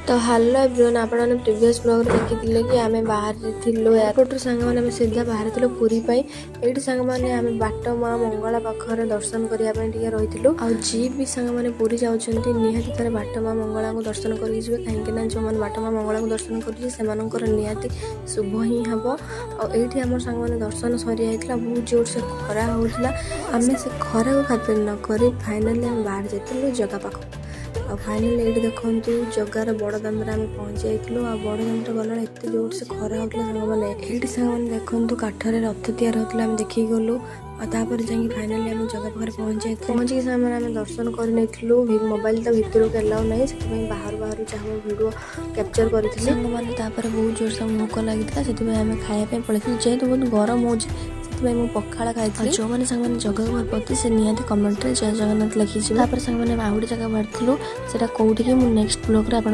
तो hello everyone आपने previous blog देखी कि आम बाहर थिलु एयरपोर्ट सांग मैंने सीधा बाहर थिलु पुरी ये सांग मैंने आम बाट माँ मंगला पाखे दर्शन करने रही आ जी भी सांग मैंने पुरी जाऊँगी निहाती थे बाट माँ मंगला को दर्शन करके कहीं जो मैंने बाट माँ मंगला को दर्शन कर निहाती शुभ ही हम आम सांग मैंने दर्शन सरी जाता बहुत जोर से खरा होता आम से खरा को खातिर नक फाइनाली आम बाहर जाइलु जगह पाख आ फाइनाली ये देखूँ जगार बड़ दाम आम पहुँची जाइलु आ बड़ दाम गला एत जोर से खरा होता सांग मैंने ये सांग मैंने देखूँ काठर रथ तैयार होता आम देखी गलु आपर जा फाइनाली आम जगह पाखे पहुँची सामने आम दर्शन कर मोबाइल तो भितर को एलाउ ना से बाहर बाहर जहाँ वीडियो कैप्चर करें मैंने बहुत जोर से भोक लगी से आम खायापी पड़े जेहतु बहुत गरम हो मुझे पखाड़ खाई जो मैंने सांग जगह घर पड़ती से निहाती कमेंट जय जगन्नाथ लिखी सांग मैंने आउटे जगह बाहर से कौटी कि नेक्स्ट ब्लॉग रे आपण